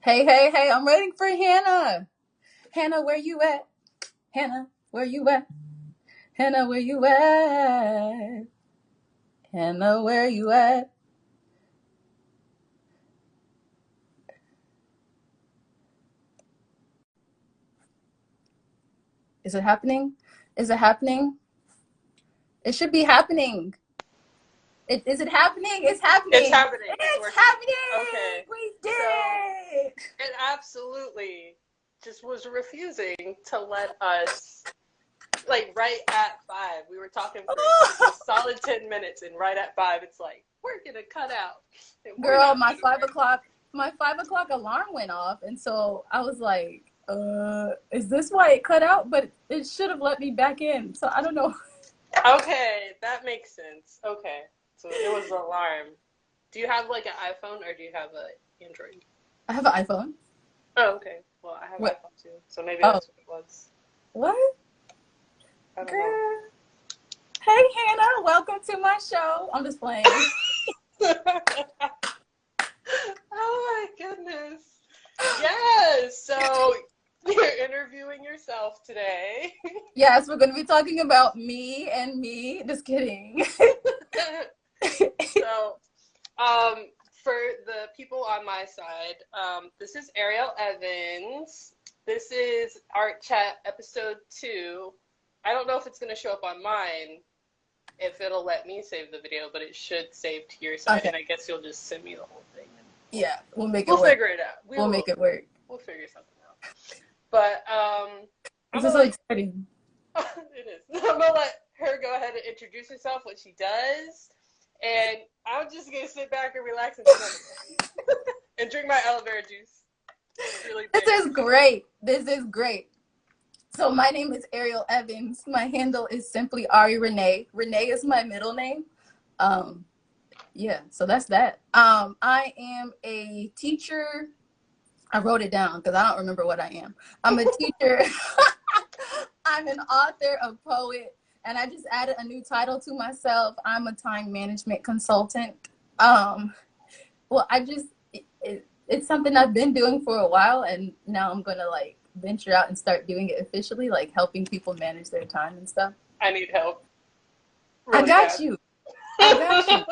Hey, hey, hey, I'm waiting for Hannah. Hannah, where you at? Hannah, where you at? Hannah, where you at? Hannah, where you at? Is it happening? Is it happening? It should be happening. Is it happening? It's happening. It's happening. It's happening. Okay. We did it. It absolutely just was refusing to let us, like, right at 5. We were talking for a solid 10 minutes, and right at 5, it's like, we're going to cut out. Girl, my 5 o'clock alarm went off, and so I was like, is this why it cut out? But it should have let me back in, so I don't know. Okay, that makes sense. Okay, so it was the alarm. Do you have, like, an iPhone, or do you have an Android? I have an iPhone. Oh, okay. Well, I have an What? iPhone, too, so maybe that's what it was. What? I don't Girl. Hey, Hannah, welcome to my show. I'm just playing. know. Oh, my goodness. Yes, so you're interviewing yourself today. Yes, we're going to be talking about me and me. Just kidding. So, for the people on my side, this is Ariel Evans. This is Art Chat episode 2. I don't know if it's going to show up on mine, if it'll let me save the video, but it should save to your side, Okay. and I guess you'll just send me the whole thing. Yeah, we'll make it We'll work. figure it out. We'll make it work. We'll figure something out. But, This is so exciting. it is. I'm going to let her go ahead and introduce herself, what she does, and I'm just going to sit back and relax and and drink my aloe vera juice. Really This is great. This is great. So my name is Ariel Evans. My handle is SimplyAriRenee. Renee is my middle name. Yeah, so that's that. I am a teacher. I wrote it down because I don't remember what I am. I'm a teacher. I'm an author, a poet, and I just added a new title to myself. I'm a time management consultant. Well, it's something I've been doing for a while, and now I'm gonna like venture out and start doing it officially, like helping people manage their time and stuff. I need help. Really I got you. I got you.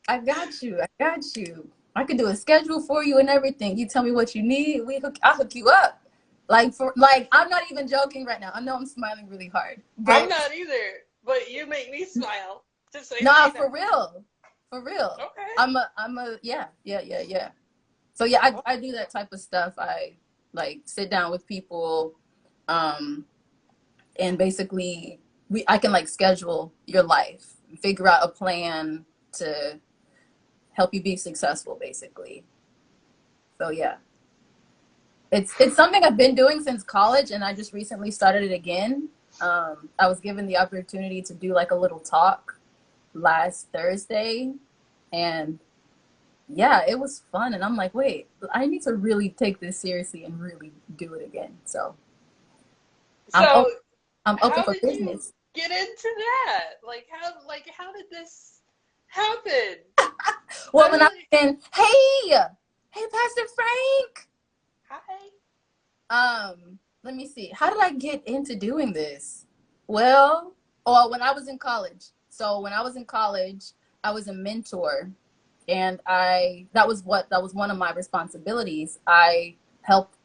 I got you. I got you. I could do a schedule for you and everything. You tell me what you need. I'll hook you up. I'm not even joking right now. I know I'm smiling really hard. I'm not either, but you make me smile. Just so nah, for real. For real. Okay. Yeah. So yeah, I do that type of stuff. I like sit down with people, and basically I can like schedule your life, figure out a plan to help you be successful, basically. So yeah, it's something I've been doing since college, and I just recently started it again. I was given the opportunity to do like a little talk last Thursday, and yeah, it was fun. And I'm like, wait, I need to really take this seriously and really do it again. So I'm open for business. Get into that? How did this happen? Well, when I was in, hey, Pastor Frank. Hi. Let me see. How did I get into doing this? Well, when I was in college. So when I was in college, I was a mentor, and that was one of my responsibilities. I helped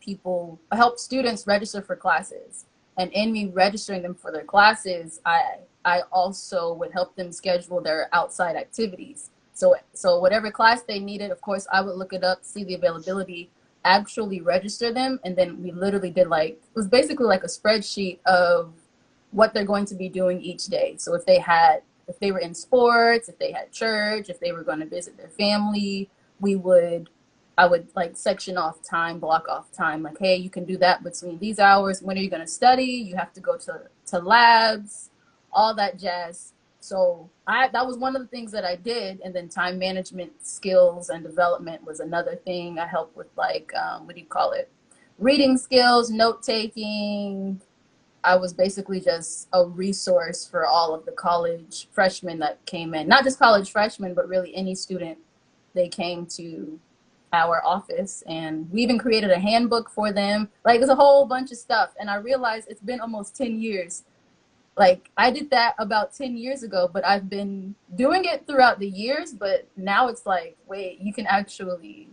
students register for classes, and in me registering them for their classes, I also would help them schedule their outside activities. So whatever class they needed, of course, I would look it up, see the availability, actually register them, and then we literally did it was basically like a spreadsheet of what they're going to be doing each day. So if they were in sports, if they had church, if they were going to visit their family, I would like section off time, block off time, like, hey, you can do that between these hours. When are you going to study? You have to go to labs, all that jazz. So that was one of the things that I did. And then time management skills and development was another thing. I helped with reading skills, note taking. I was basically just a resource for all of the college freshmen that came in. Not just college freshmen, but really any student they came to our office, and we even created a handbook for them. Like, it's a whole bunch of stuff. And I realized it's been almost 10 years. Like, I did that about 10 years ago, but I've been doing it throughout the years. But now it's like, wait, you can actually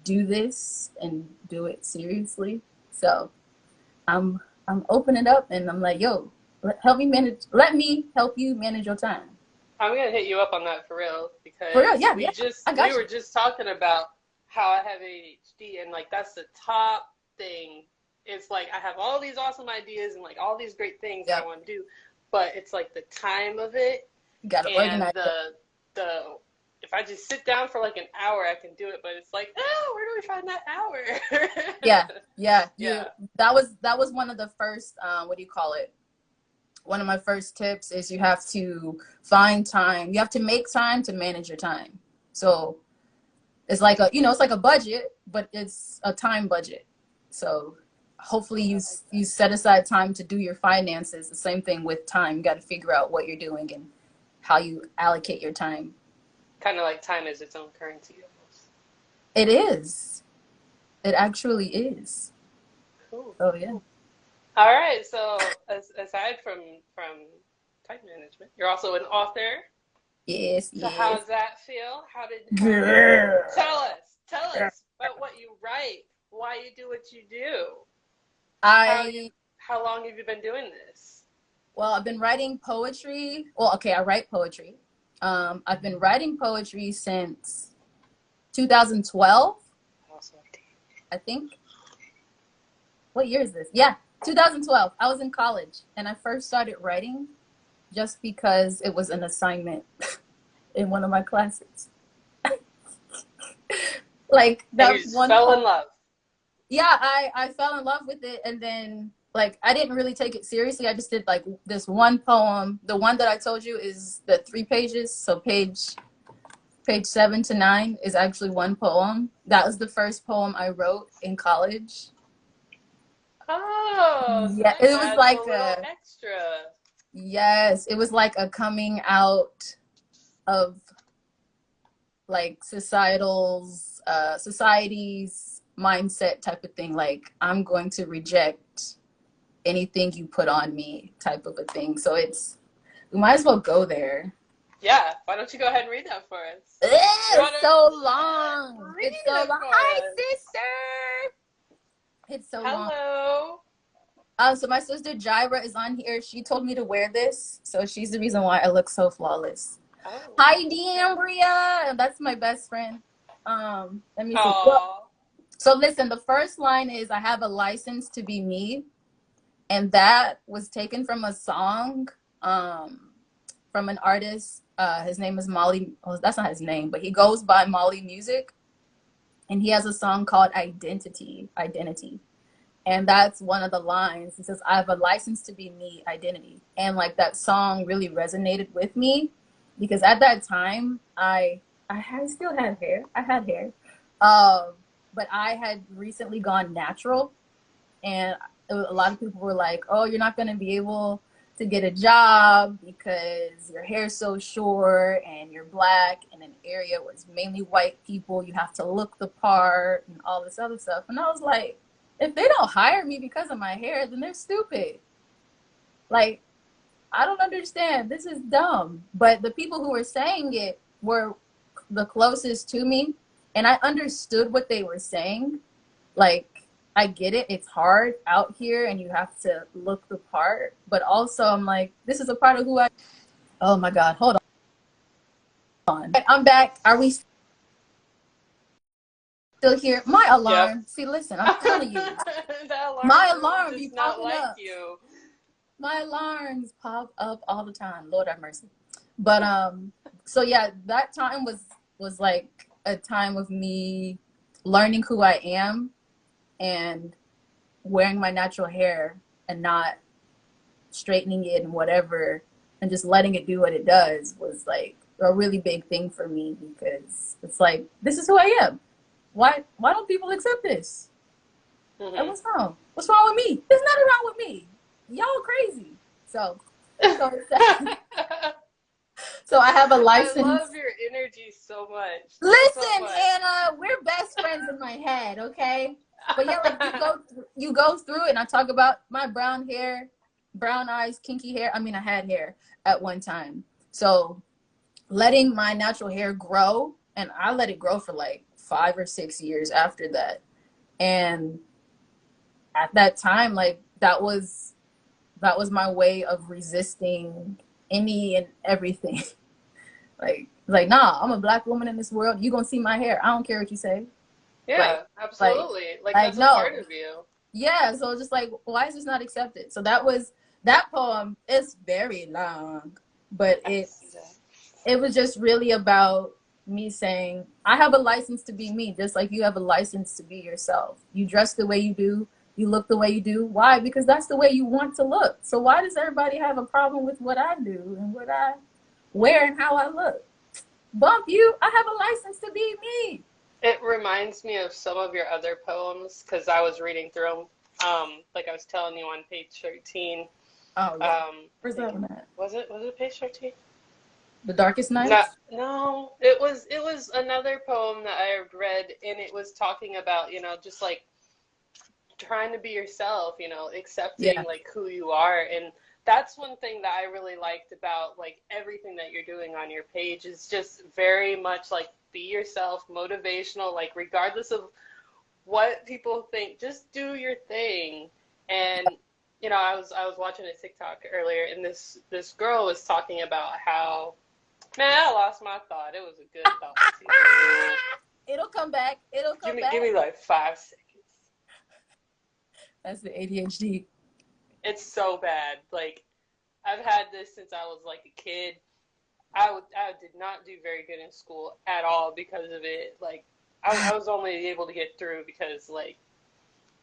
do this and do it seriously. So I'm opening up, and I'm like, yo, let me help you manage your time. I'm gonna hit you up on that for real, because For real, yeah, we yeah. we were just talking about how I have ADHD, and like that's the top thing. It's like I have all these awesome ideas and like all these great things that I want to do, but it's like the time of it, you gotta and organize the if I just sit down for like an hour, I can do it, but it's like, oh, where do we find that hour? yeah. That was one of the first, what do you call it? One of my first tips is you have to find time. You have to make time to manage your time. So it's like it's like a budget, but it's a time budget. So hopefully you set aside time to do your finances. The same thing with time. You got to figure out what you're doing and how you allocate your time. Kind of like time is its own currency almost. It is. It actually is. Cool. Oh yeah. All right. So aside from time management, you're also an author. Yes. So how does that feel? Tell us about what you write, why you do what you do. How long have you been doing this? Well, I've been writing poetry. Well, okay, I write poetry. I've been writing poetry since 2012. I think. What year is this? Yeah, 2012. I was in college, and I first started writing just because it was an assignment in one of my classes. Like, that was one fell in love. Yeah, I fell in love with it, and then like I didn't really take it seriously. I just did like this one poem. The one that I told you is the 3 pages. So page 7 to 9 is actually one poem. That was the first poem I wrote in college. Oh, yeah, so it was like a extra. Yes, it was like a coming out of like society's mindset type of thing. Like, I'm going to reject anything you put on me type of a thing. So we might as well go there. Yeah, why don't you go ahead and read that for us? It's so long. It's so long. Hi, sister. It's so long. Hello. So my sister Jaira is on here. She told me to wear this, so she's the reason why I look so flawless. Oh. Hi, D'Ambria. That's my best friend. Let me see. Well, so listen, the first line is, I have a license to be me. And that was taken from a song from an artist. His name is Molly. Oh, that's not his name, but he goes by Molly Music. And he has a song called Identity. And that's one of the lines. He says, I have a license to be me, identity. And like, that song really resonated with me, because at that time I still had hair. I had hair. But I had recently gone natural, and a lot of people were like, oh, you're not going to be able to get a job because your hair's so short and you're black in an area where it's mainly white people. You have to look the part and all this other stuff. And I was like, if they don't hire me because of my hair, then they're stupid. Like, I don't understand. This is dumb. But the people who were saying it were the closest to me, and I understood what they were saying. Like, I get it. It's hard out here, and you have to look the part. But also, I'm like, this is a part of who I... Oh, my God. Hold on. I'm back. Are we still here? My alarm. Yep. See, listen, I'm telling you. My alarm be popping up. My alarms pop up all the time. Lord have mercy. But so yeah, that time was like a time of me learning who I am and wearing my natural hair and not straightening it and whatever, and just letting it do what it does was like a really big thing for me, because it's like, this is who I am. Why don't people accept this? Mm-hmm. Like, what's wrong? What's wrong with me? There's nothing wrong with me. Y'all crazy. So so I have a license. I love your energy so much. Listen, Hannah, we're best head, okay? But yeah, like you go through it, and I talk about my brown hair, brown eyes, kinky hair. I mean, I had hair at one time. So letting my natural hair grow, and I let it grow for like 5 or 6 years after that. And at that time, like that was my way of resisting any and everything. like nah, I'm a black woman in this world. You gonna see my hair. I don't care what you say. Yeah, Like absolutely. Like like that's a no. part of you. Yeah, so just like, why is this not accepted? So that poem is very long, but I see that. it was just really about me saying, I have a license to be me, just like you have a license to be yourself. You dress the way you do, you look the way you do. Why? Because that's the way you want to look. So why does everybody have a problem with what I do and what I wear and how I look? Bump you, I have a license to be me. It reminds me of some of your other poems because I was reading through them. Like I was telling you on page 13. Oh yeah. Where's I that think one at? was it page 13? The Darkest No, Nights? no, it was another poem that I read, and it was talking about, just like trying to be yourself, accepting Yeah. like who you are. And that's one thing that I really liked about like everything that you're doing on your page is just very much like be yourself, motivational, like regardless of what people think, just do your thing. And I was watching a TikTok earlier, and this girl was talking about how, man, I lost my thought. It was a good thought too. It'll come back. It'll Give come me back. give me like 5 seconds. That's the ADHD. It's so bad. Like I've had this since I was like a kid. I did not do very good in school at all because of it. Like I was only able to get through because like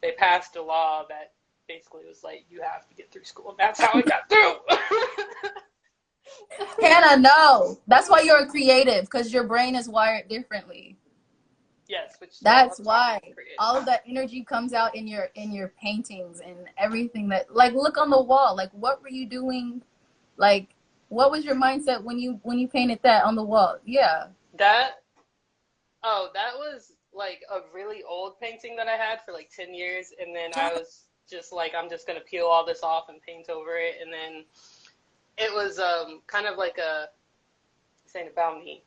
they passed a law that basically was like you have to get through school. And that's how I got through. Hannah, no. That's why you're a creative, because your brain is wired differently. Yes, which is why I That's love talking why to creative. all of that energy comes out in your paintings and everything. That, like, look on the wall. Like, what were you doing? Like, what was your mindset when you painted that on the wall? Yeah. That was like a really old painting that I had for like 10 years, and then I was just like, I'm just gonna peel all this off and paint over it, and then it was kind of like a, this ain't about me.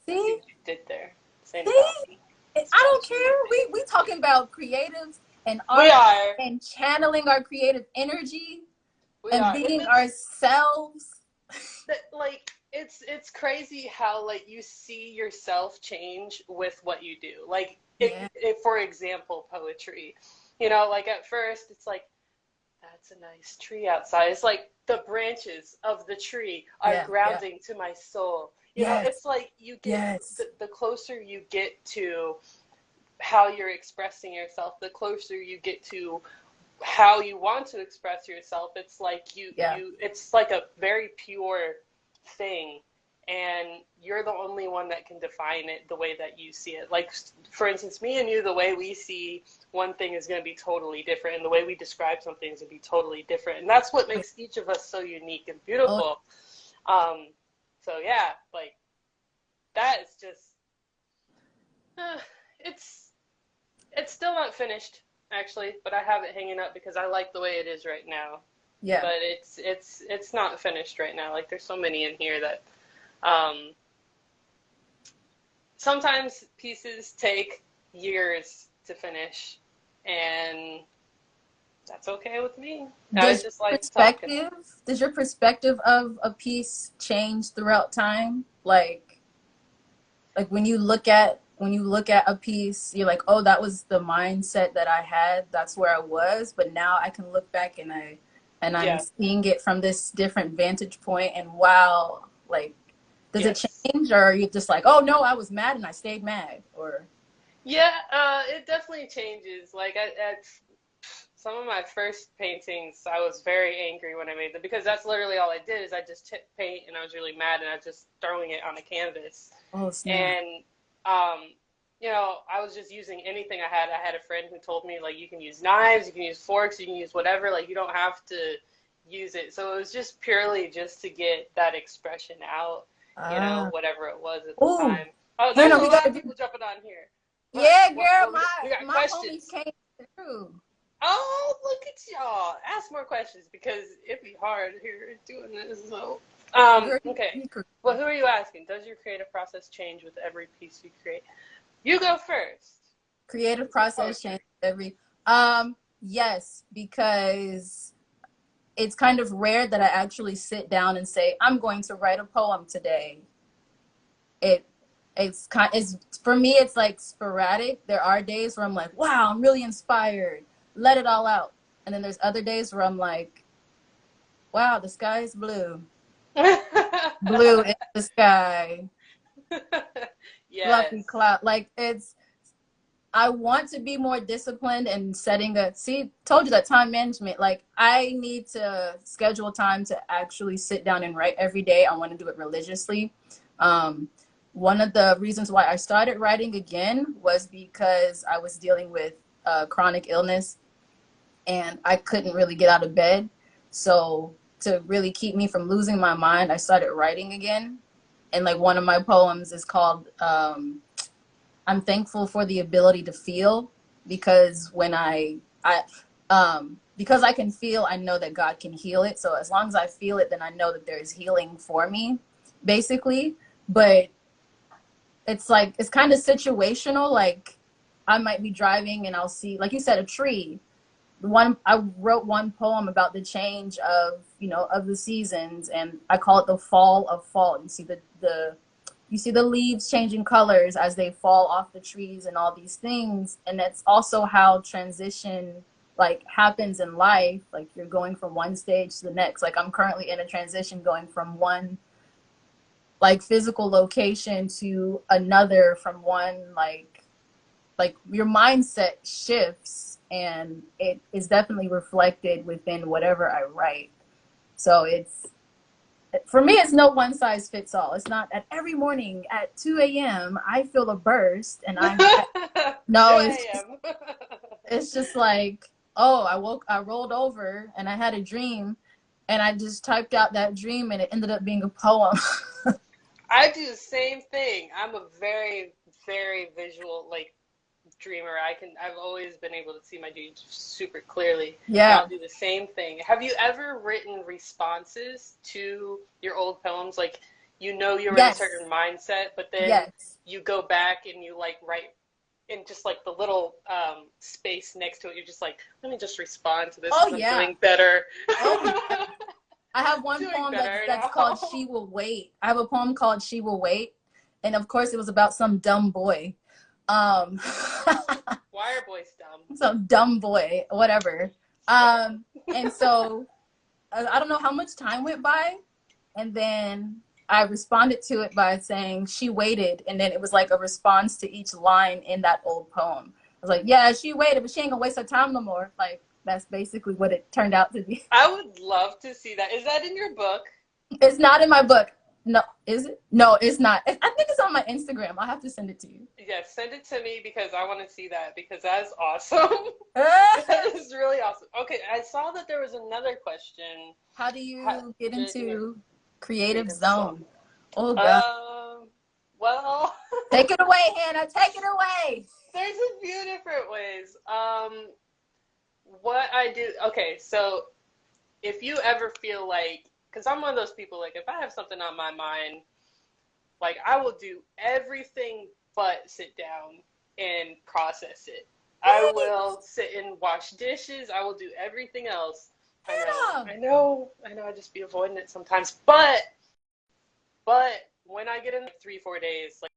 I see See? what you did there. This ain't See? about me. I It's don't about care. We talking about creatives and you. We art are. and channeling our creative energy We and are. being ourselves. Like it's crazy how like you see yourself change with what you do. Like Yeah. if for example poetry, like at first it's like that's a nice tree outside. It's like the branches of the tree are Yeah. Yeah. grounding to my soul. Yes. It's like you get Yes. the closer you get to how you're expressing yourself, the closer you get to how you want to express yourself. It's like Yeah. it's like a very pure thing, and you're the only one that can define it the way that you see it. Like for instance, me and you, the way we see one thing is going to be totally different, and the way we describe something is going to be totally different, and that's what makes each of us so unique and Oh, beautiful. So yeah, like that is just uh, it's still not finished actually, but I have it hanging up because I like the way it is right now. yeah. But it's not finished right now. Like there's so many in here that um, sometimes pieces take years to finish, and that's okay with me. I Does just like talking. does your perspective of a piece change throughout time? Like when you look at a piece, you're like, oh, that was the mindset that I had. That's where I was. But now I can look back and I'm Yeah. seeing it from this different vantage point. And wow, like, does it Yes. change, or are you just like, oh no, I was mad and I stayed mad? Or Yeah. It definitely changes. Like at some of my first paintings, I was very angry when I made them because that's literally all I did is I just tipped paint and I was really mad and I was just throwing it on a canvas. oh snap, And I was just using anything I had. I had a friend who told me like you can use knives, you can use forks, you can use whatever. Like you don't have to use it. So it was just purely just to get that expression out. ah, Whatever it was at the oh, time. Oh, there's Hannah, a lot of people jumping on here. Yeah, girl, We got my homies questions. came through. Oh, look at y'all. Ask more questions because it'd be hard here doing this. So, Girl, okay. you could- Well, who are you asking? Does your creative process change with every piece you create? You go first. creative This is process change poetry. every yes, because it's kind of rare that I actually sit down and say, I'm going to write a poem today. It it's for me it's like sporadic. There are days where I'm like, wow, I'm really inspired. Let it all out. And then there's other days where I'm like, wow, the sky is blue. Blue in the sky. Fluffy Yes. cloud. Like I want to be more disciplined and setting told you that time management, like I need to schedule time to actually sit down and write every day. I want to do it religiously. One of the reasons why I started writing again was because I was dealing with chronic illness and I couldn't really get out of bed. So to really keep me from losing my mind, I started writing again. And like one of my poems is called I'm thankful for the ability to feel, because when because I can feel, I know that God can heal it. So as long as I feel it, then I know that there is healing for me, basically. But it's like, it's kind of situational. Like I might be driving and I'll see, like you said, a tree. I wrote one poem about the change of, of the seasons, and I call it the fall of fall. You see the leaves changing colors as they fall off the trees and all these things. And that's also how transition like happens in life. Like you're going from one stage to the next. Like I'm currently in a transition going from one like physical location to another, from one like your mindset shifts, and it is definitely reflected within whatever I write. So for me, it's no one size fits all. It's not at every morning at 2 a.m. I feel a burst and no, 2 a.m. it's just like, oh, I rolled over and I had a dream and I just typed out that dream and it ended up being a poem. I do the same thing. I'm a very, very visual like dreamer. I've always been able to see my dreams super clearly. And Yeah. I'll do the same thing. Have you ever written responses to your old poems? Like you're in a Yes. certain mindset, but then Yes. you go back and you like write in just like the little space next to it. You're just like, let me just respond to this Oh because I'm yeah. doing better. Oh yeah. I have one Doing poem better that's called now. She Will Wait. I have a poem called She Will Wait. And of course it was about some dumb boy. Um Why are boys dumb? some dumb boy, whatever. And so I don't know how much time went by, and then I responded to it by saying she waited, and then it was like a response to each line in that old poem. I was like, yeah, she waited, but she ain't gonna waste her time no more. Like that's basically what it turned out to be. I would love to see that. Is that in your book? It's not in my book. No, is it? No, it's not. I think it's on my Instagram. I'll have to send it to you. Yes, send it to me because I want to see that because that's awesome. That is really awesome. Okay, I saw that there was another question. How do you get into creative Creative zone. zone? Oh God. Well, Take it away, Hannah. Take it away. there's a few different ways. What I do, okay, so if you ever feel like, because I'm one of those people, like if I have something on my mind, like I will do everything but sit down and process it. I will sit and wash dishes. I will do everything else. I know. I just be avoiding it sometimes. But when I get in like 3-4 days, like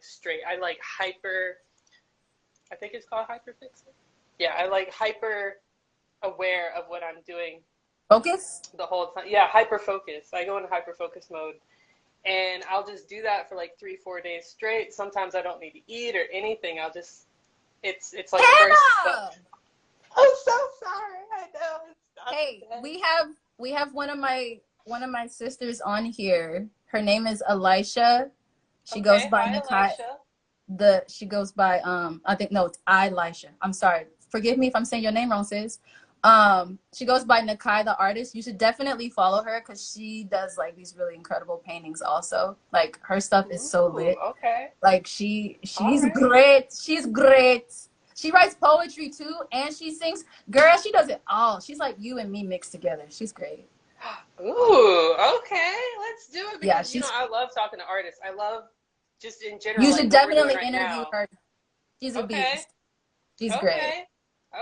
straight, I like I think it's called hyperfixing. Yeah, I like hyper aware of what I'm doing. Focus? The whole time. Yeah, hyper focus. I go into hyper focus mode. And I'll just do that for like 3-4 days straight. Sometimes I don't need to eat or anything. It's like Hannah! I'm so sorry. I know. Hey, we have one of my sisters on here. Her name is Elisha. She goes by hi, Nakai. Elisha. She goes by I think no, it's Elisha. I'm sorry. Forgive me if I'm saying your name wrong, sis. She goes by Nakai the artist. You should definitely follow her because she does like these really incredible paintings also. Like her stuff is so Ooh, lit. okay. Like All she's right. great. She's great. She writes poetry too and she sings. Girl, she does it all. She's like you and me mixed together. She's great. Ooh, okay. Let's do it Yeah, because she's I love talking to artists. I love just in general you like should what we're doing definitely right interview now. her. She's a Okay. beast. She's great. Okay.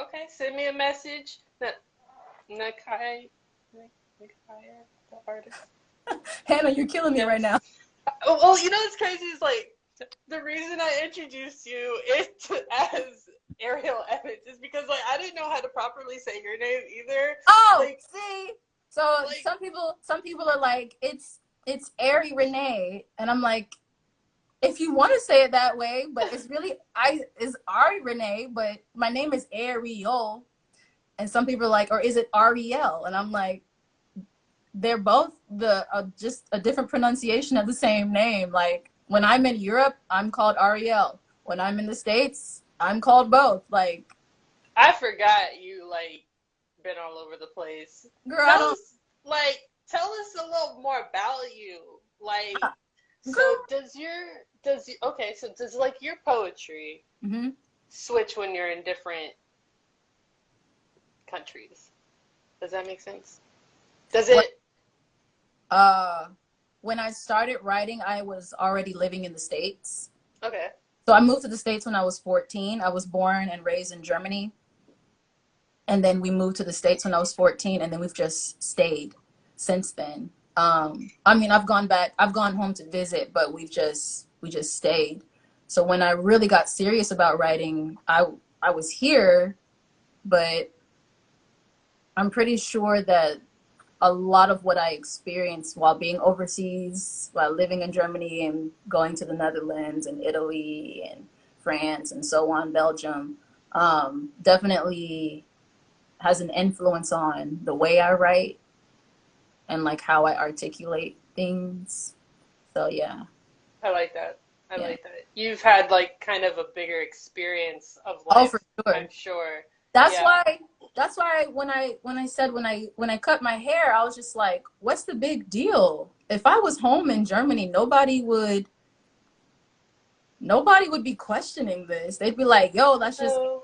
Okay. Send me a message. Nakai, Nakai, the artist. Hannah, you're killing me right now. Yes. Oh, well, you know what's crazy is like the reason I introduced you as Ariel Evans is because like I didn't know how to properly say your name either. Oh, Like, see. So like some people are like, it's RainyDarkFi, and I'm like, if you want to say it that way, but it's really is RainyDarkFi, but my name is Ariel, and some people are like, or is it Ariel? And I'm like, they're both just a different pronunciation of the same name. Like when I'm in Europe, I'm called Ariel. When I'm in the States, I'm called both. Like, I forgot you like been all over the place. girl, I Tell don't. us tell us a little more about you. Like so Girl. okay, so does like your poetry Hmm. switch when you're in different countries? Does that make sense? Does What? it? When I started writing, I was already living in the States. Okay. So I moved to the States when I was 14. I was born and raised in Germany. And then we moved to the States when I was 14. And then we've just stayed since then. I mean, I've gone home to visit, but we just stayed. So when I really got serious about writing, I was here, but I'm pretty sure that a lot of what I experienced while being overseas, while living in Germany and going to the Netherlands and Italy and France and so on, Belgium, definitely has an influence on the way I write and like how I articulate things. So yeah, I like that. I yeah. like that. You've had like kind of a bigger experience of Oh, life, for sure. I'm sure. That's Yeah. why when I cut my hair, I was just like, what's the big deal? If I was home in Germany, nobody would be questioning this. They'd be like, yo, that's just, Hello,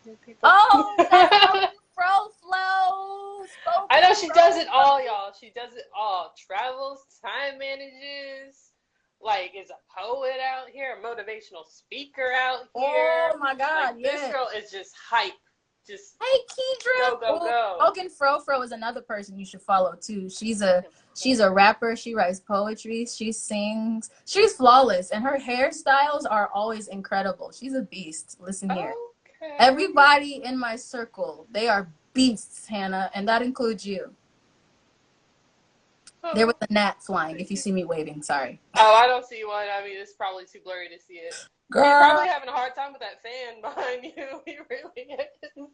new people. oh, that's spoken fro flow. I Spoken know she does fro it flow. all, y'all. She does it all. Travels, time manages, like is a poet out here, a motivational speaker out here. Oh my God, Like this yeah. girl is just hype. Just Hey, Keydra. go, go, Oh, go. Spoken Fro is another person you should follow too. She's a rapper. She writes poetry. She sings. She's flawless, and her hairstyles are always incredible. She's a beast. Listen here. Okay. Everybody in my circle, they are beasts, Hannah, and that includes you. There was Oh, a gnat flying. thank If you you. see me waving, sorry. Oh, I don't see one. I mean, it's probably too blurry to see it. You're Girl, probably having a hard time with that fan behind you. He really is.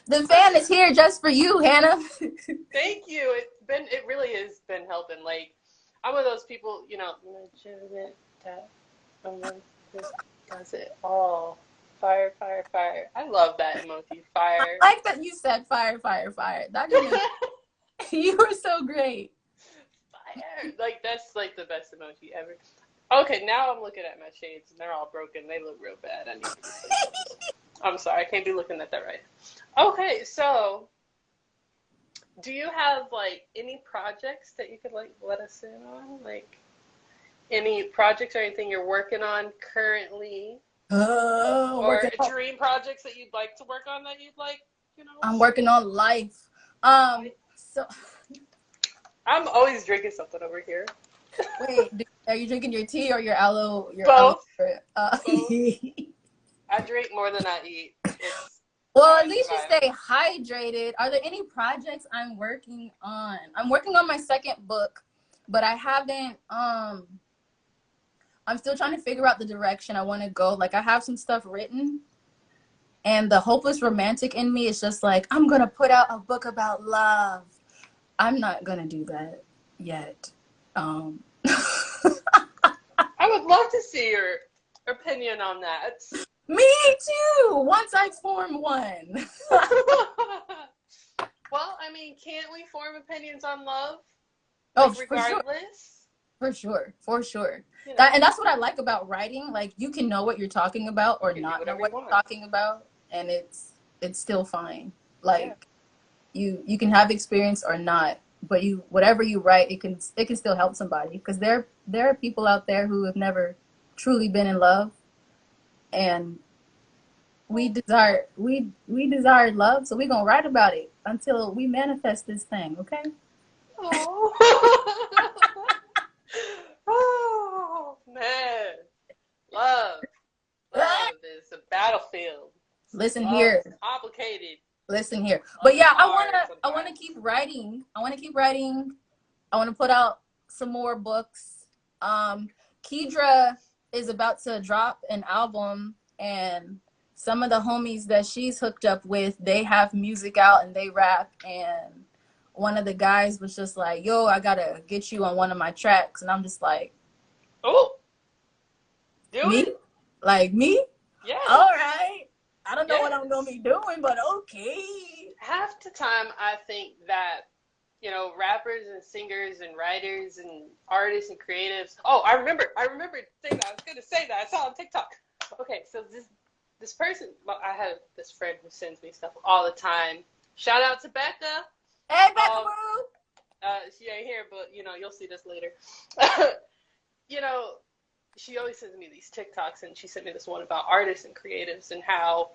the fan is here just for you, Hannah. Thank you. It really has been helping. Like, I'm one of those people, legitimate that just does it all. Fire, fire, fire. I love that emoji. I Fire. like that you said fire, fire, fire. That just made you were so great. Fire. Like, that's like the best emoji ever. Okay, now I'm looking at my shades and they're all broken. They look real bad. I need to replace those. I'm sorry, I can't be looking at that right. Okay, so do you have like any projects that you could like let us in on? Like any projects or anything you're working on currently? Or Working on, dream projects that you'd like to work on that you'd like, I'm share? working on life. So I'm always drinking something over here. wait, are you drinking your tea or your aloe? Your aloe? Both. Uh, Both. I drink more than I eat. It's well, how I at least you survive. stay hydrated. Are there any projects I'm working on? I'm working on my second book, but I haven't. I'm still trying to figure out the direction I want to go. Like I have some stuff written, and the hopeless romantic in me is just like, I'm gonna put out a book about love. I'm not gonna do that yet. I would love to see your opinion on that. Me too. Once I form one. Well, I mean, can't we form opinions on love? Oh, Like, for sure. regardless? For sure. For sure. You know, And that's what I like about writing. Like, you can know what you're talking about you or can do not know whatever you what want. you're talking about, and it's still fine. Yeah. Like, you can have experience or not, but you whatever you write, it can still help somebody, because there are people out there who have never truly been in love, and we desire love, so we're gonna write about it until we manifest this thing, okay? Oh. Oh, man. Love. Love is a battlefield. Listen Love here. is complicated. Listen here. Love But is yeah, I hard wanna I wanna sometimes. keep writing. I wanna keep writing. I wanna put out some more books. Kedra is about to drop an album, and some of the homies that she's hooked up with, they have music out and they rap, and one of the guys was just like, yo, I gotta get you on one of my tracks, and I'm just like, Oh, do me? it. Like, me? Yes. All right. I don't know what I'm gonna Yes. be doing, but okay. Half the time, I think that, rappers and singers and writers and artists and creatives. Oh, I remember saying that. I was gonna say that. I saw on TikTok. Okay, so this person, well, I have this friend who sends me stuff all the time. Shout out to Becca. Hey, Becca Um, Boo! she ain't here, but you'll see this later. you know, she always sends me these TikToks, and she sent me this one about artists and creatives and how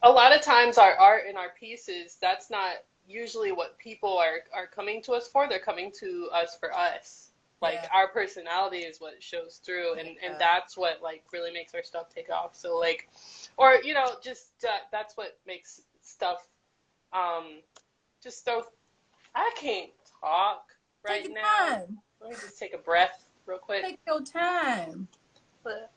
a lot of times our art and our pieces, that's not usually what people are coming to us for. They're coming to us for us. Like, Yeah, our personality is what shows through, and yeah. that's what, like, really makes our stuff take off. So, like, or just that's what makes stuff just so. I can't talk Take right your now. time. Let me just take a breath real quick. Take your time. But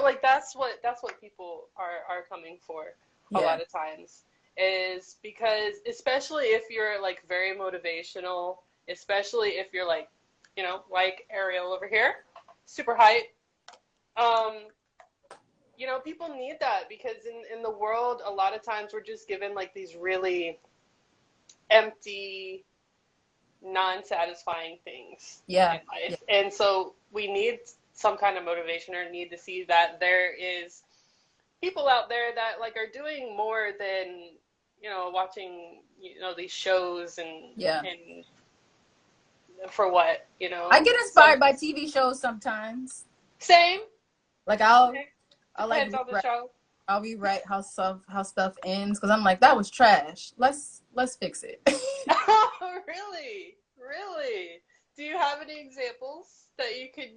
like, that's what people are coming for a Yeah. lot of times, is because, especially if you're like very motivational, especially if you're like Ariel over here, super hype. um People need that, because in the world, a lot of times we're just given like these really empty, non-satisfying things Yeah. in Yeah. life. And so we need some kind of motivation, or need to see that there is people out there that like are doing more than watching these shows Yeah. and for what I get some inspired by TV shows sometimes. same. Like I'll like Depends on the rewrite, show. I'll rewrite how stuff ends, because I'm like, that was trash. Let's fix it. Oh, really, do you have any examples that you could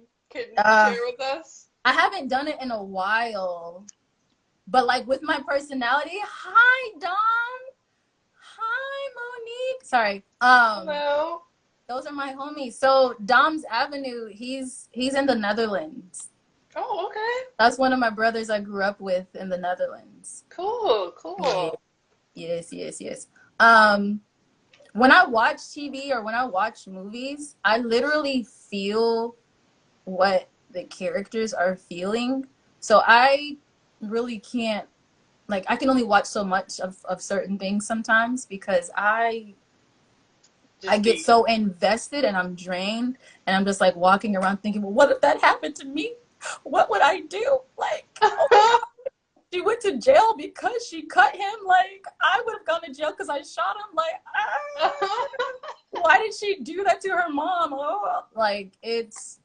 uh, share with us? I haven't done it in a while, but like with my personality. Hi, Dom. Hi, Monique. Sorry. Hello. Those are my homies. So Dom's Avenue, he's in the Netherlands. Oh, okay. That's one of my brothers I grew up with in the Netherlands. Cool, Yeah. cool. Yes, yes, yes. Um, when I watch TV or when I watch movies, I literally feel what the characters are feeling. So I really can't, like, I can only watch so much of certain things sometimes, because I Just get be. so invested and I'm drained, and I'm just like walking around thinking, well, what if that happened to me? What would I do? Like, oh my God, she went to jail because she cut him. Like, I would have gone to jail because I shot him. Like, why did she do that to her mom? Oh, like, it's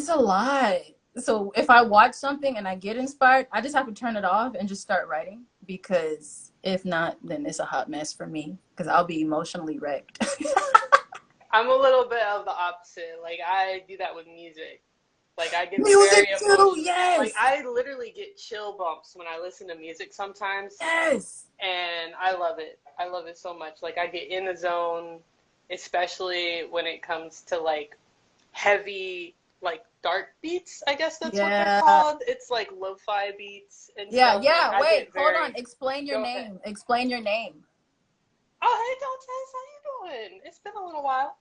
a lot. So if I watch something and I get inspired, I just have to turn it off and just start writing, because if not, then it's a hot mess for me, because I'll be emotionally wrecked. I'm a little bit of the opposite. Like, I do that with music. Like, I get very Music too, emotional. Like, yes, I literally get chill bumps when I listen to music sometimes, yes, and I love it. I love it so much. Like, I get in the zone, especially when it comes to like heavy, like dark beats. I guess that's what they're yeah, called. It's like lo-fi beats and yeah, stuff. Like, yeah. I Wait, get hold on. very. Explain your Go ahead. name. Explain your name. Oh, hey, Dolces, how you doing? It's been a little while.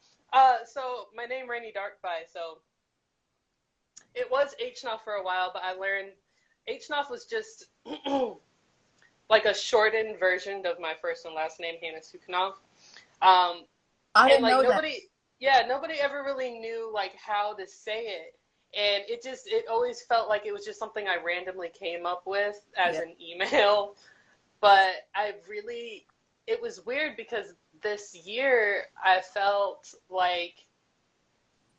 So my name RainyDarkFi. So it was HNOF for a while, but I learned HNOF was just like a shortened version of my first and last name, Hannah Sukhanov. I And didn't like know that. nobody ever really knew like how to say it. And it always felt like it was just something I randomly came up with as Yeah. an email. But it was weird because this year I felt like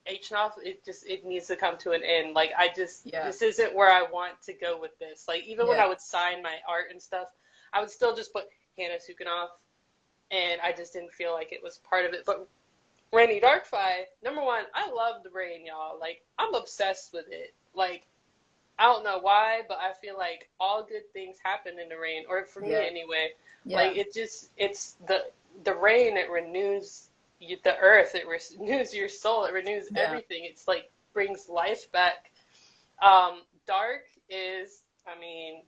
HNOF, it needs to come to an end. Like Yeah. this isn't where I want to go with this. Like even when Yeah. I would sign my art and stuff, I would still just put Hannah Sukhanov, and I just didn't feel like it was part of it. But RainyDarkFi, number one, I love the rain, y'all. Like I'm obsessed with it. Like I don't know why, but I feel like all good things happen in the rain, or for me Yeah. anyway. Yeah. Like it's the rain, it renews the earth, it renews your soul, it renews everything. It's like brings life back. Dark is, I mean,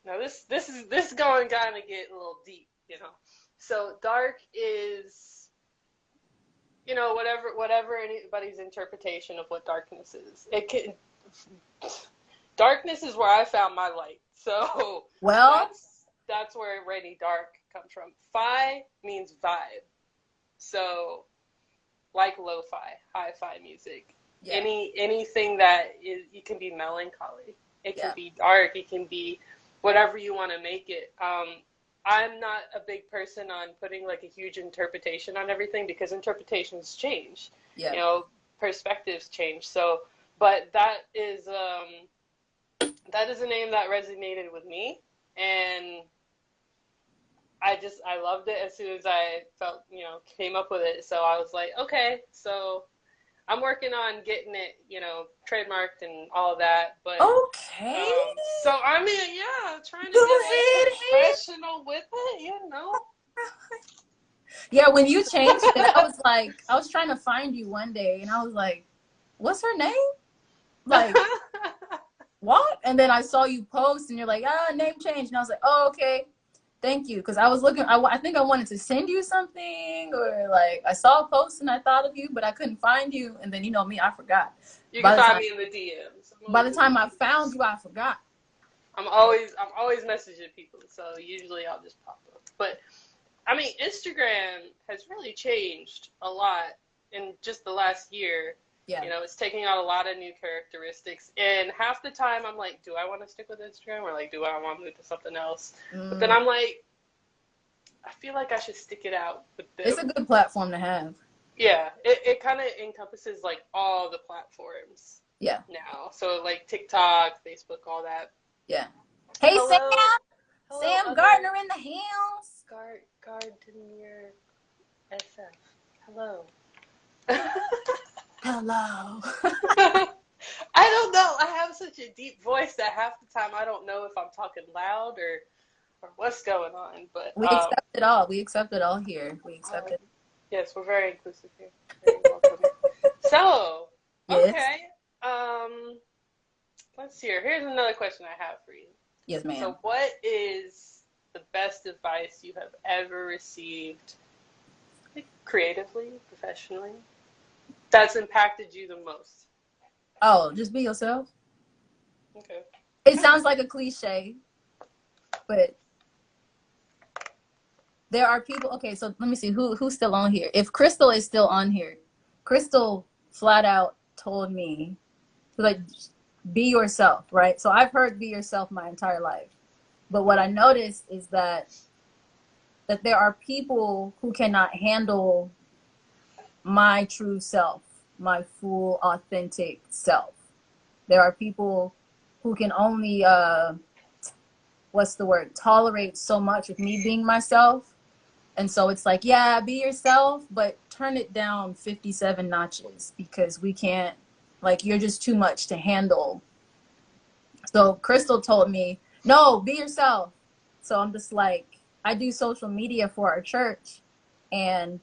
now this is going to kind of get a little deep, you know. So dark is, you know, whatever anybody's interpretation of what darkness is. Darkness is where I found my light. So Well, that's where Rainy Dark comes from. Fi means vibe. So like lo-fi, hi-fi music. yeah. Anything that is, it can be melancholy. It can Yeah. be dark. It can be whatever you want to make it. I'm not a big person on putting like a huge interpretation on everything because interpretations change. Yeah. You know, perspectives change. So, but that is a name that resonated with me, and I loved it as soon as I felt, you know, came up with it. So I was like, okay, so I'm working on getting it, you know, trademarked and all of that. But Okay. so I mean, yeah, trying to Go get ahead, like professional with it, you know. Yeah, when you changed it, I was trying to find you one day, and I was like, "What's her name?" Like, what? And then I saw you post, and you're like, name change, and I was like, "Oh, okay, thank you," because I was looking. I think I wanted to send you something, or like I saw a post and I thought of you, but I couldn't find you, and then you know me, I forgot. You By can the find time, me in the DMs. by the time I found you, I forgot. I'm always messaging people, so usually I'll just pop up. But I mean, Instagram has really changed a lot in just the last year. Yeah. You know, it's taking on a lot of new characteristics. And half the time I'm like, do I want to stick with Instagram, or like, do I want to move to something else? But then I'm like, I feel like I should stick it out with them. It's a good platform to have. Yeah, it kind of encompasses like all the platforms. Yeah. Now, so like TikTok, Facebook, all that. Yeah. Hey, Hello. Sam. Sam Gardner in the house. Gardner SF. Hello. Hello. I don't know. I have such a deep voice that half the time I don't know if I'm talking loud or what's going on. But We accept it all. We accept it all here. We accept it. Yes, we're very inclusive here. Very welcoming. So, Yes. okay. Let's see here. Here's another question I have for you. Yes, ma'am. So, what is the best advice you have ever received, like, creatively, professionally, that's impacted you the most? Oh, just be yourself. Okay. It sounds like a cliche, but there are people. Okay, so let me see who's still on here. If Crystal is still on here, Crystal flat out told me to like be yourself, right? So I've heard be yourself my entire life, but what I noticed is that there are people who cannot handle my true self, my full authentic self. There are people who can only tolerate so much of me being myself. And so it's like, yeah, be yourself, but turn it down 57 notches because we can't, like, you're just too much to handle. So Crystal told me, no, be yourself. So I'm just like, I do social media for our church, and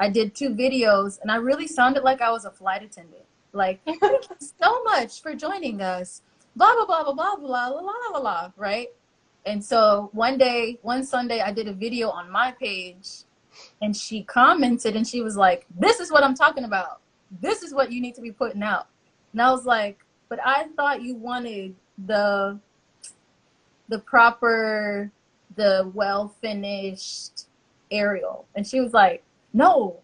I did 2 videos, and I really sounded like I was a flight attendant. Like, thank you so much for joining us. Blah, blah, blah, blah, blah, blah, blah, blah, blah, blah, right? And so one Sunday, I did a video on my page, and she commented, and she was like, this is what I'm talking about. This is what you need to be putting out. And I was like, but I thought you wanted the the well finished Ariel. And she was like, no,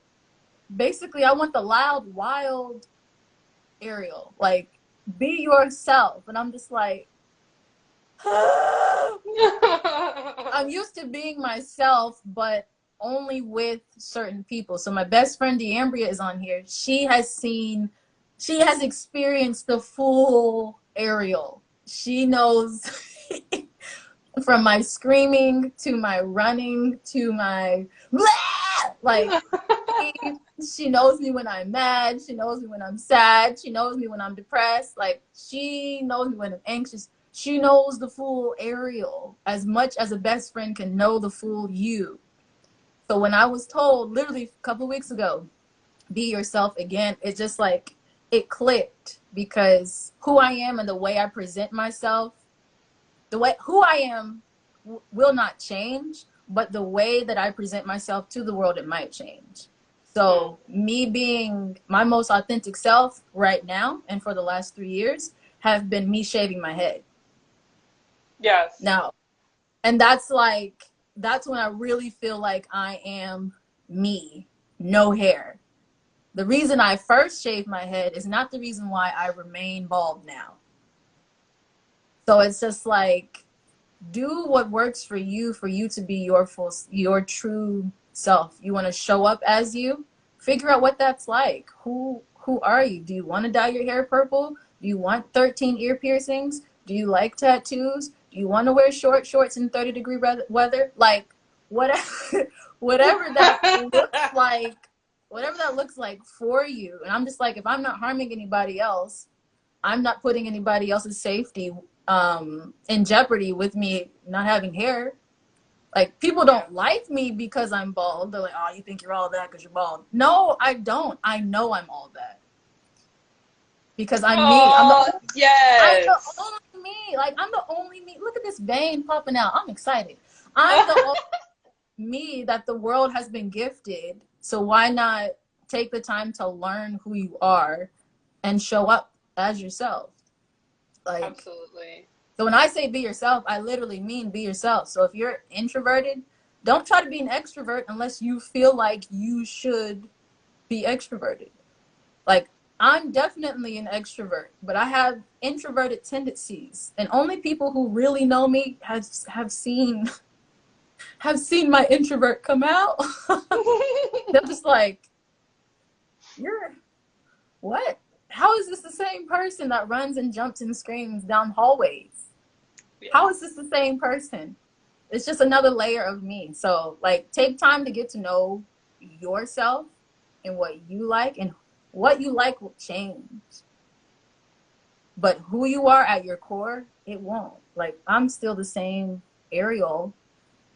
basically I want the loud, wild Ariel. Like, be yourself. And I'm just like, I'm used to being myself, but only with certain people. So my best friend D'Ambria is on here. She has experienced the full Ariel. She knows from my screaming to my running to my like she knows me when I'm mad. She knows me when I'm sad. She knows me when I'm depressed. Like, she knows me when I'm anxious. She knows the full Ariel as much as a best friend can know the full you. So when I was told literally a couple of weeks ago, be yourself again, it just like, it clicked, because who I am and the way I present myself, who I am will not change, but the way that I present myself to the world, it might change. So me being my most authentic self right now and for the last 3 years have been me shaving my head. Yes. Now, and that's when I really feel like I am me, no hair. The reason I first shaved my head is not the reason why I remain bald now. So it's just like, do what works for you to be your true self. You want to show up as you, figure out what that's like. Who are you? Do you want to dye your hair purple? Do you want 13 ear piercings? Do you like tattoos? Do you want to wear short shorts in 30-degree weather? Like, whatever that looks like for you. And I'm just like, if I'm not harming anybody else, I'm not putting anybody else's safety in jeopardy with me not having hair. Like, people don't like me because I'm bald. They're like, oh, you think you're all that because you're bald. No, I don't. I know I'm all that. Because I'm me. I'm the only me. Like, I'm the only me. Look at this vein popping out. I'm excited. I'm the only me that the world has been gifted. So why not take the time to learn who you are and show up as yourself? Like, absolutely. So when I say be yourself, I literally mean be yourself. So if you're introverted, don't try to be an extrovert unless you feel like you should be extroverted. Like, I'm definitely an extrovert, but I have introverted tendencies. And only people who really know me have seen my introvert come out. They're just like, you're what? How is this the same person that runs and jumps and screams down hallways? Yeah. How is this the same person? It's just another layer of me. So, like, take time to get to know yourself and what you like, and what you like will change. But who you are at your core, it won't. Like, I'm still the same Ariel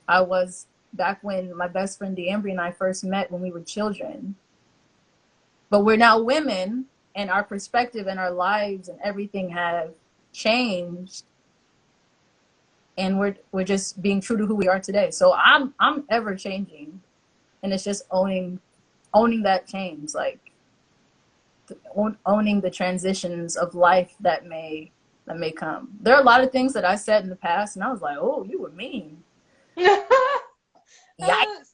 I was back when my best friend D'Ambria and I first met when we were children. But we're now women, and our perspective and our lives and everything have changed. And we're just being true to who we are today. So I'm ever changing, and it's just owning that change, like owning the transitions of life that may come. There are a lot of things that I said in the past, and I was like, oh, you were mean. Yikes.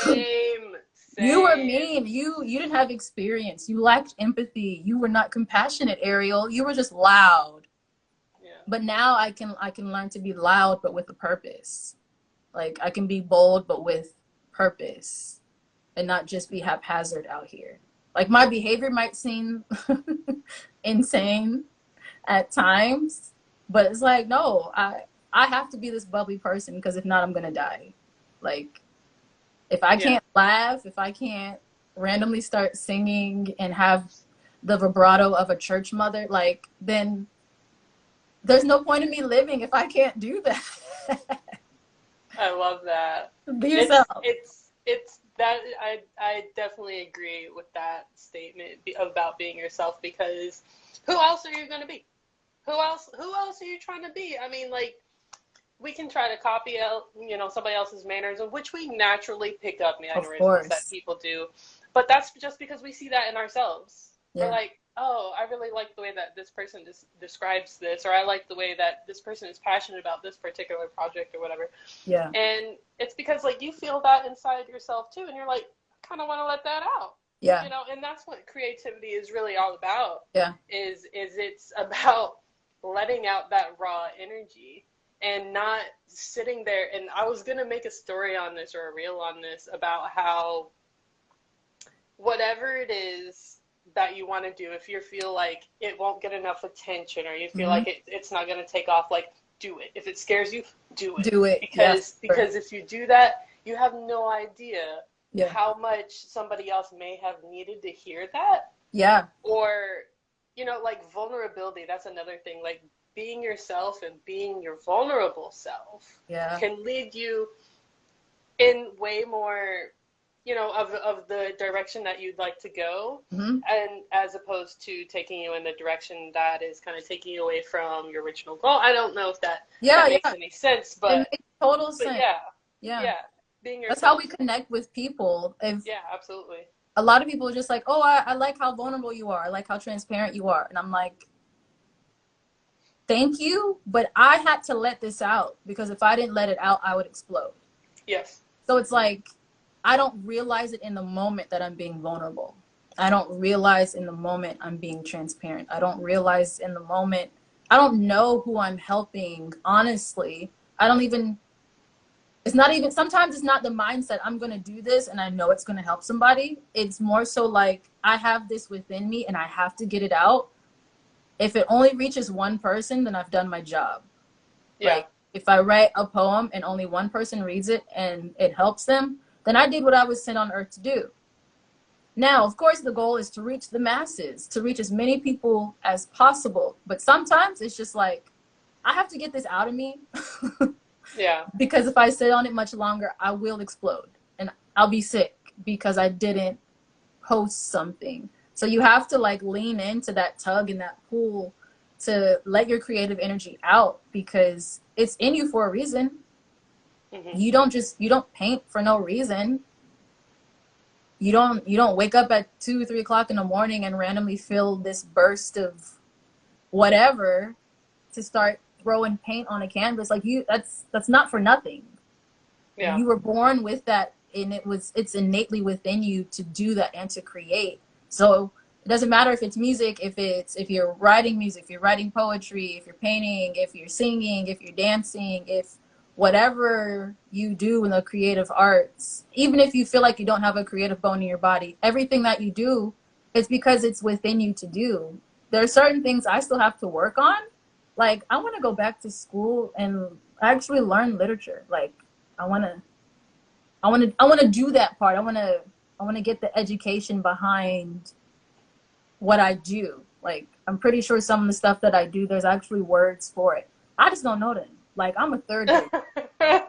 Same. You were mean. You didn't have experience. You lacked empathy. You were not compassionate, Ariel. You were just loud. Yeah. But now I can learn to be loud, but with a purpose. Like, I can be bold, but with purpose, and not just be haphazard out here. Like, my behavior might seem insane at times, but it's like, no, I have to be this bubbly person, because if not, I'm gonna die. Like, if I can't laugh, if I can't randomly start singing and have the vibrato of a church mother, like, then there's no point in me living if I can't do that. I love that. Be yourself. It's that I definitely agree with that statement about being yourself, because who else are you going to be? Who else are you trying to be? I mean, like, we can try to copy out, somebody else's manners, of which we naturally pick up mannerisms that people do. But that's just because we see that in ourselves. Yeah. We're like, oh, I really like the way that this person describes this, or I like the way that this person is passionate about this particular project or whatever. Yeah. And it's because like you feel that inside yourself too, and you're like, I kind of want to let that out. Yeah. You know, and that's what creativity is really all about. Yeah. Is it's about letting out that raw energy and not sitting there. And I was gonna make a story on this or a reel on this about how whatever it is that you want to do, if you feel like it won't get enough attention or you feel like it's not going to take off, like, do it. If it scares you, do it. Do it. Because if you do that, you have no idea how much somebody else may have needed to hear that. Yeah. Or, you know, like vulnerability, that's another thing. Like being yourself and being your vulnerable self can lead you in way more, you know, of the direction that you'd like to go, and as opposed to taking you in the direction that is kind of taking you away from your original goal. I don't know if that makes any sense, but it makes total sense. Yeah. Being yourself. That's how we connect with people. Yeah, absolutely. A lot of people are just like, oh, I like how vulnerable you are. I like how transparent you are. And I'm like, thank you, but I had to let this out because if I didn't let it out, I would explode. Yes. So it's like, I don't realize it in the moment that I'm being vulnerable. I don't realize in the moment I'm being transparent. I don't realize in the moment, I don't know who I'm helping, honestly. I don't even, it's not even, sometimes it's not the mindset, I'm going to do this and I know it's going to help somebody. It's more so like, I have this within me and I have to get it out. If it only reaches one person, then I've done my job. Yeah. Like, if I write a poem and only one person reads it and it helps them, then I did what I was sent on earth to do. Now, of course, the goal is to reach the masses, to reach as many people as possible. But sometimes it's just like, I have to get this out of me. Yeah. Because if I sit on it much longer, I will explode and I'll be sick because I didn't post something. So you have to like lean into that tug and that pull to let your creative energy out because it's in you for a reason. You don't paint for no reason. You don't wake up at 2 or 3 o'clock in the morning and randomly feel this burst of whatever to start throwing paint on a canvas. Like that's not for nothing. Yeah. You were born with that and it's innately within you to do that and to create. So it doesn't matter if it's music, if you're writing music, if you're writing poetry, if you're painting, if you're singing, if you're dancing, if whatever you do in the creative arts, even if you feel like you don't have a creative bone in your body, everything that you do, it's because it's within you to do. There are certain things I still have to work on. Like, I want to go back to school and actually learn literature. Like, I want to do that part. I want to get the education behind what I do. Like, I'm pretty sure some of the stuff that I do, there's actually words for it. I just don't know them. Like, I'm a third grade.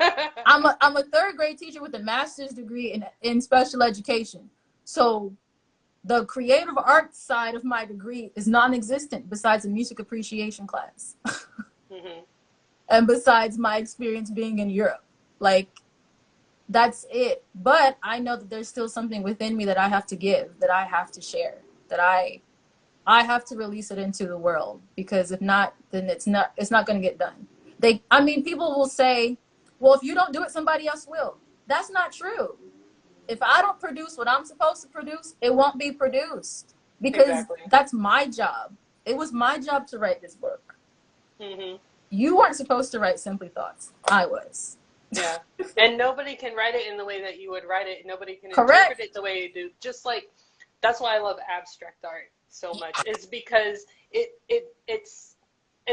I'm a third grade teacher with a master's degree in special education. So the creative arts side of my degree is non-existent besides a music appreciation class. And besides my experience being in Europe. Like, that's it. But I know that there's still something within me that I have to give, that I have to share, that I have to release it into the world, because if not, then it's not going to get done. People will say, well, if you don't do it, somebody else will. That's not true. If I don't produce what I'm supposed to produce, it won't be produced, because that's my job. It was my job to write this book. You weren't supposed to write Simply Thoughts. I was. Yeah. And nobody can write it in the way that you would write it. Nobody can interpret it the way you do. Just like, that's why I love abstract art so much. It's because it's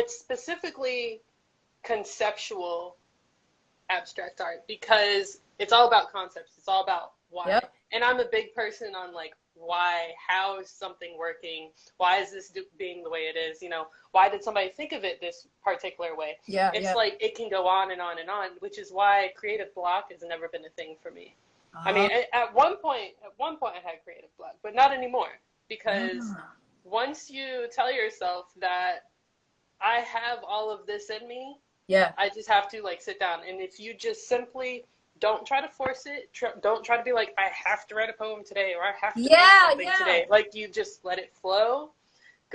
specifically conceptual abstract art, because it's all about concepts. It's all about why. Yep. And I'm a big person on like why, how is something working? Why is this being the way it is? You know, why did somebody think of it this particular way? Yeah, it's like it can go on and on and on, which is why creative block has never been a thing for me. I mean, at one point I had creative block, but not anymore, because once you tell yourself that I have all of this in me, I just have to like sit down. And if you just simply don't try to force it, don't try to be like, I have to write a poem today, or I have to do something today. Like, you just let it flow.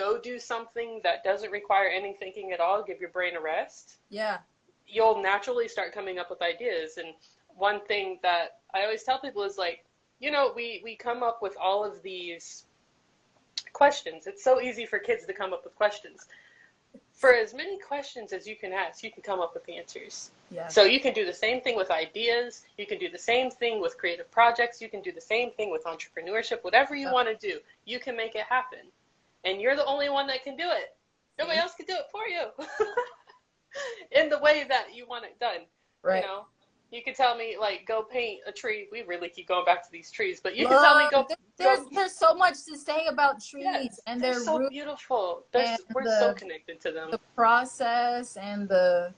go do something that doesn't require any thinking at all, give your brain a rest, Yeah. you'll naturally start coming up with ideas. And one thing that I always tell people is like, you know, we come up with all of these questions. It's so easy for kids to come up with questions. For as many questions as you can ask, you can come up with answers. Yeah. So you can do the same thing with ideas. You can do the same thing with creative projects. You can do the same thing with entrepreneurship. Whatever you want to do, you can make it happen. And you're the only one that can do it. Nobody else can do it for you. In the way that you want it done. Right. You know? You can tell me, like, go paint a tree. We really keep going back to these trees, but you can tell me There's so much to say about trees, yes, and they're so roots, beautiful. We're so connected to them. The process and the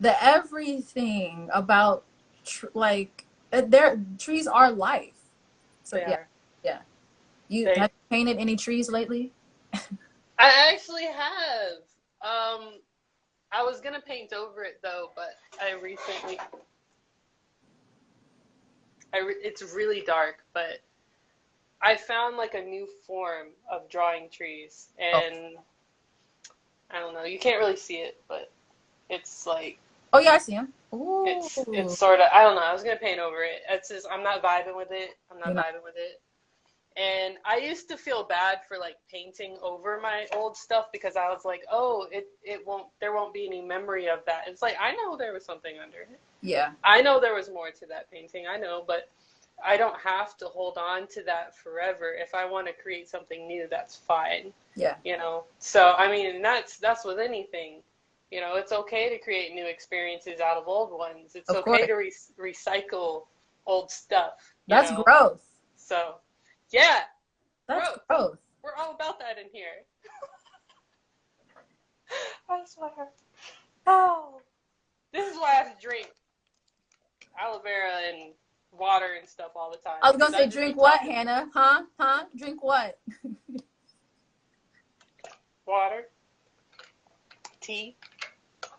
everything about trees are life. So yeah. You have you painted any trees lately? I actually have. I was gonna paint over it though, but I recently. It's really dark, but I found like a new form of drawing trees, and I don't know. You can't really see it, but it's like. Oh yeah, I see him. Ooh. It's sort of. I don't know. I was gonna paint over it. It's just I'm not vibing with it. And I used to feel bad for like painting over my old stuff because I was like, oh, there won't be any memory of that. It's like, I know there was something under it. Yeah. I know there was more to that painting. I know, but I don't have to hold on to that forever. If I want to create something new, that's fine. Yeah. You know? So, I mean, that's with anything. You know, it's okay to create new experiences out of old ones. It's okay to recycle old stuff. That's growth. So, yeah. That's growth. We're all about that in here. I swear. Oh. This is why I have to drink aloe vera and water and stuff all the time. I was going to say, drink what, Hannah? Huh? Drink what? Water. Tea.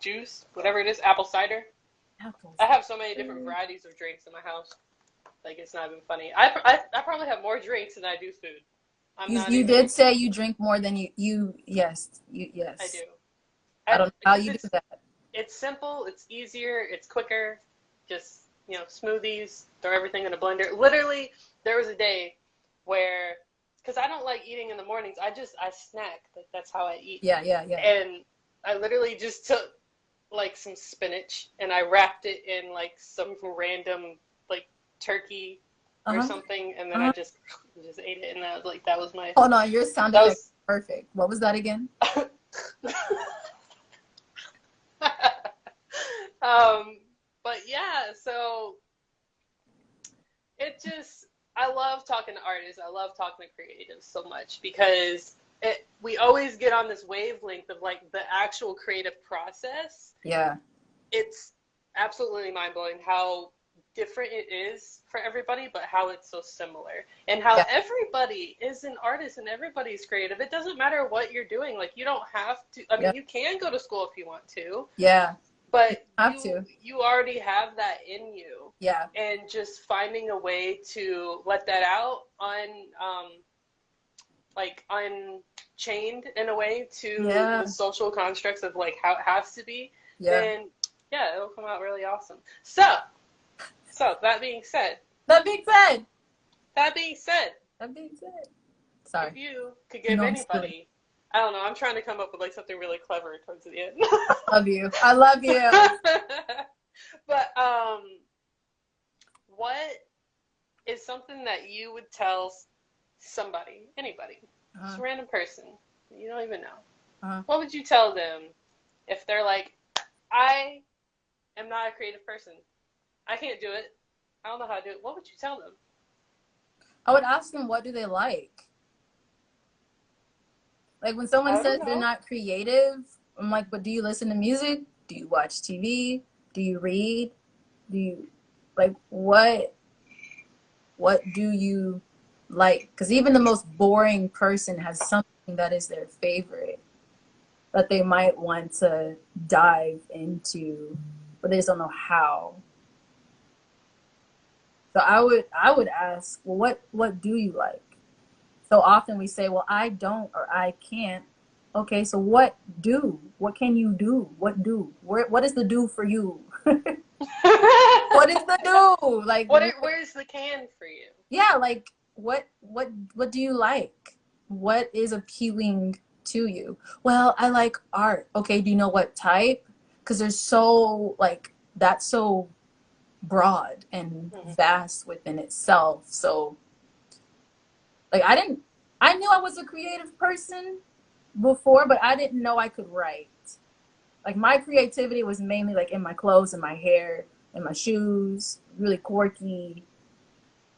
Juice. Whatever it is. Apple cider. I have so many different varieties of drinks in my house. Like, it's not even funny. I probably have more drinks than I do food. You did say you drink more than yes. I do. I don't know how you do that. It's simple. It's easier. It's quicker. Just, you know, smoothies, throw everything in a blender. Literally, there was a day where, because I don't like eating in the mornings. I snack. Like, that's how I eat. Yeah. And I literally just took, like, some spinach and I wrapped it in, like, some random, like, turkey or something, and then I just ate it, and I was like, that was my. Oh no, your sound effect was perfect. What was that again? But yeah, so it just, I love talking to artists. I love talking to creatives so much because we always get on this wavelength of like the actual creative process. Yeah. It's absolutely mind-blowing how different it is for everybody, but how it's so similar, and how everybody is an artist and everybody's creative. It doesn't matter what you're doing. Like, you don't have to, I mean, you can go to school if you want to. Yeah. But you already have that in you. Yeah. And just finding a way to let that out unchained in a way to the social constructs of like how it has to be, then it'll come out really awesome. So that being said. Sorry. If you could give anybody, I don't know, I'm trying to come up with like something really clever towards the end. I love you. But what is something that you would tell somebody, anybody, just a random person you don't even know? What would you tell them if they're like, I am not a creative person, I can't do it, I don't know how to do it? What would you tell them? I would ask them, what do they like? Like, when someone says they're not creative, I'm like, but do you listen to music? Do you watch TV? Do you read? Do you, like, what do you like? Because even the most boring person has something that is their favorite that they might want to dive into, but they just don't know how. So I would ask, well, what do you like? So often we say, well, I don't or I can't. Okay, so what do? What can you do? What do? What is the do for you? What is the do? Like, Where's the can for you? yeah, like what do you like? What is appealing to you? Well, I like art. Okay, do you know what type? Because there's so like that's so broad and Mhm. vast within itself. So like I knew I was a creative person before, but I didn't know I could write. Like my creativity was mainly like in my clothes and my hair and my shoes, really quirky,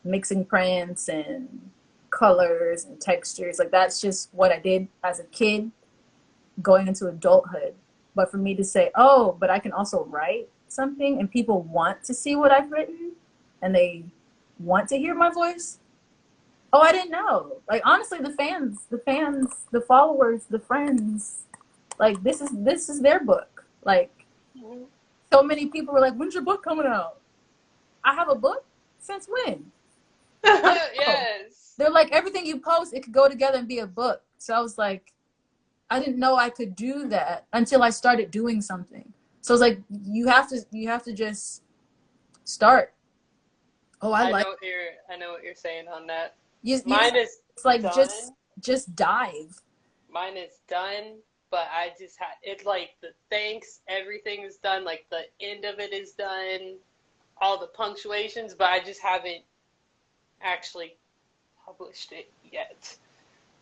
mixing prints and colors and textures. Like that's just what I did as a kid going into adulthood. But for me to say, oh, but I can also write something and people want to see what I've written and they want to hear my voice. Oh, I didn't know. Like honestly, the followers, the friends, like this is their book. Like Mhm. so many people were like, "When's your book coming out?" I have a book? Since when? I don't know. Yes. They're like everything you post, it could go together and be a book. So I was like, I didn't know I could do that until I started doing something. So it's like you have to just start. Oh, I like I know what you're saying on that. you Mine is it's like done. just dive. Mine is done, but I just had it like the thanks, everything is done, like the end of it is done, all the punctuations, but I just haven't actually published it yet.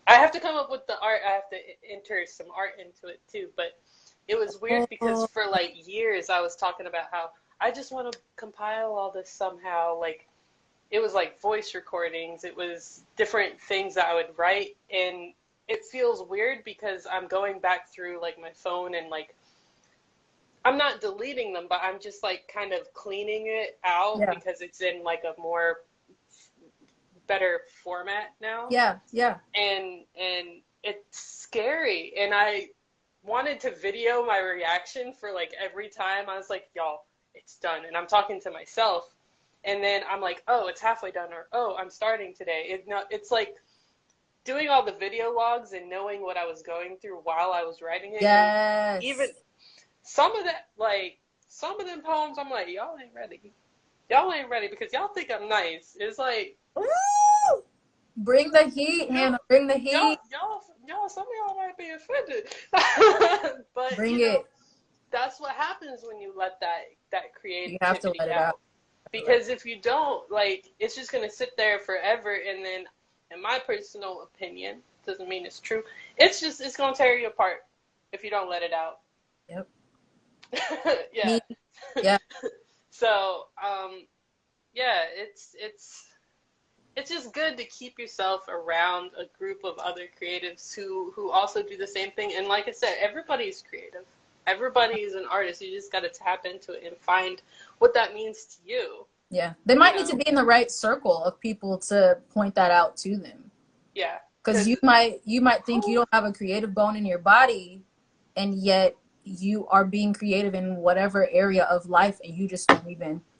I have to come up with the art. I have to enter some art into it too, but it was weird because Oh, for like years I was talking about how I just want to compile all this somehow. Like it was like voice recordings, it was different things that I would write, and it feels weird because I'm going back through like my phone and like I'm not deleting them, but I'm just like kind of cleaning it out yeah. because it's in like a more better format now. Yeah, yeah. And it's scary, and I wanted to video my reaction for like every time I was like, y'all, it's done, and I'm talking to myself, and then I'm like, oh, it's halfway done, or oh, I'm starting today. It's like doing all the video logs and knowing what I was going through while I was writing it, and even Yes. some of that, like some of them poems, I'm like, y'all ain't ready because y'all think I'm nice. It's like, Woo! Bring the heat, y'all, Hannah. Bring the heat. some of y'all might be offended, but Bring it. that's what happens when you let that You have to creativity let it out. out. Because if you don't, like, it's just gonna sit there forever, and then, in my personal opinion, doesn't mean it's true. It's gonna tear you apart if you don't let it out. Yep. Yeah. Me. Yeah. So, yeah, it's just good to keep yourself around a group of other creatives who also do the same thing. And like I said, everybody's creative. Everybody is an artist. You just got to tap into it and find what that means to you. Yeah. They You might need to know? be in the right circle of people to point that out to them. Yeah. Because Because you might think you don't have a creative bone in your body, and yet you are being creative in whatever area of life, and you just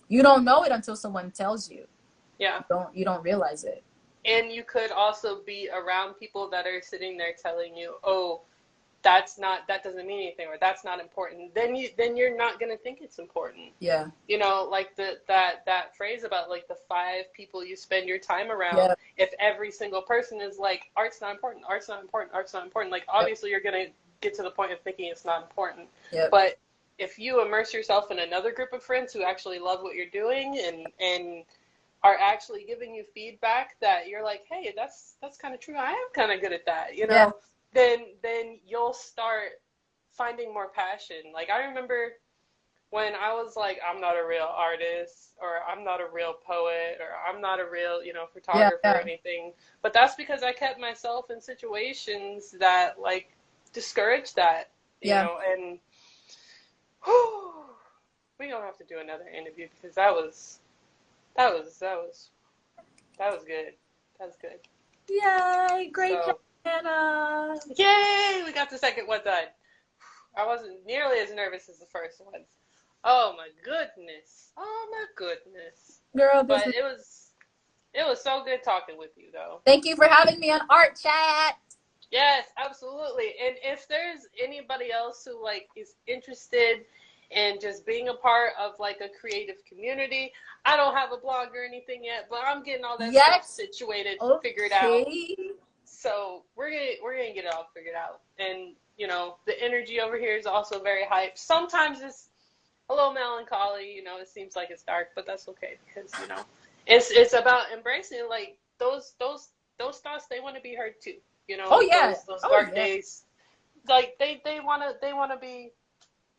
you don't know it until someone tells you. yeah. You don't realize it. And you could also be around people that are sitting there telling you, "Oh, that doesn't mean anything, or that's not important." Then you're not gonna think it's important. Yeah. Like that phrase about like the 5 people you spend your time around. Yeah. If every single person is like, art's not important, art's not important, art's not important, like Yep. obviously you're gonna get to the point of thinking it's not important. Yep. But if you immerse yourself in another group of friends who actually love what you're doing and are actually giving you feedback that you're like, hey, that's kind of true. I am kind of good at that, Yeah. then you'll start finding more passion. Like I remember when I was like, I'm not a real artist, or I'm not a real poet, or I'm not a real, Yeah. photographer or Yeah. anything. But that's because I kept myself in situations that like discouraged that, Yeah. and whew, we don't have to do another interview because that was good. That was good. Yay! Great job, So, Hannah. yay! We got the second one done. I wasn't nearly as nervous as the first ones. Oh my goodness. Oh my goodness. Girl, But it was It was so good talking with you, though. Thank you for having me on Art Chat. Yes, absolutely. And if there's anybody else who like is interested in just being a part of like a creative community, I don't have a blog or anything yet, but I'm getting all that stuff Yes. situated, figured out. Okay. So we're gonna get it all figured out. And you know, the energy over here is also very hype. Sometimes it's a little melancholy, you know, it seems like it's dark, but that's okay because, you know, it's about embracing like those thoughts, they want to be heard too. You know, Oh yeah. those Oh dark yeah. days, like they wanna be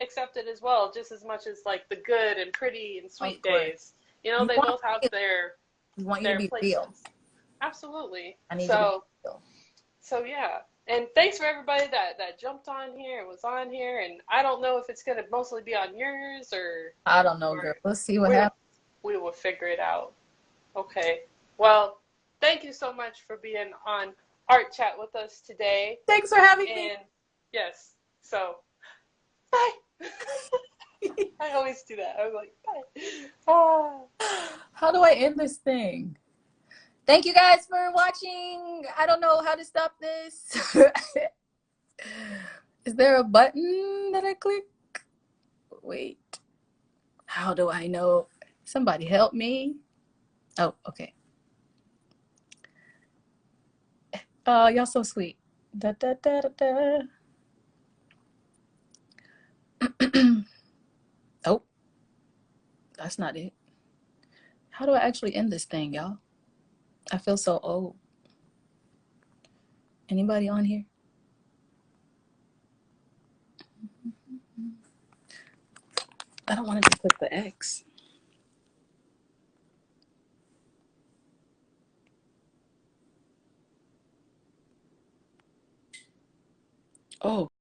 accepted as well, just as much as like the good and pretty and Of sweet course. days. You know, You they want both have we want you to their be real. places. Absolutely. I need you to be So real. so yeah. And thanks for everybody that jumped on here and was on here. And I don't know if it's gonna mostly be on yours I don't know, girl. or Let's see what we happens. we will figure it out. Okay. Well, thank you so much for being on Art Chat with us today. Thanks for having me. And yes, so bye. I always do that. I'm like, bye. Ah. How do I end this thing? Thank you guys for watching. I don't know how to stop this. Is there a button that I click? Wait. How do I know? Somebody help me. Oh, okay. Y'all so sweet. Da, da, da, da, da. Oh, that's not it. How do I actually end this thing, y'all? I feel so old. Anybody on here? I don't want to just click the X. Oh.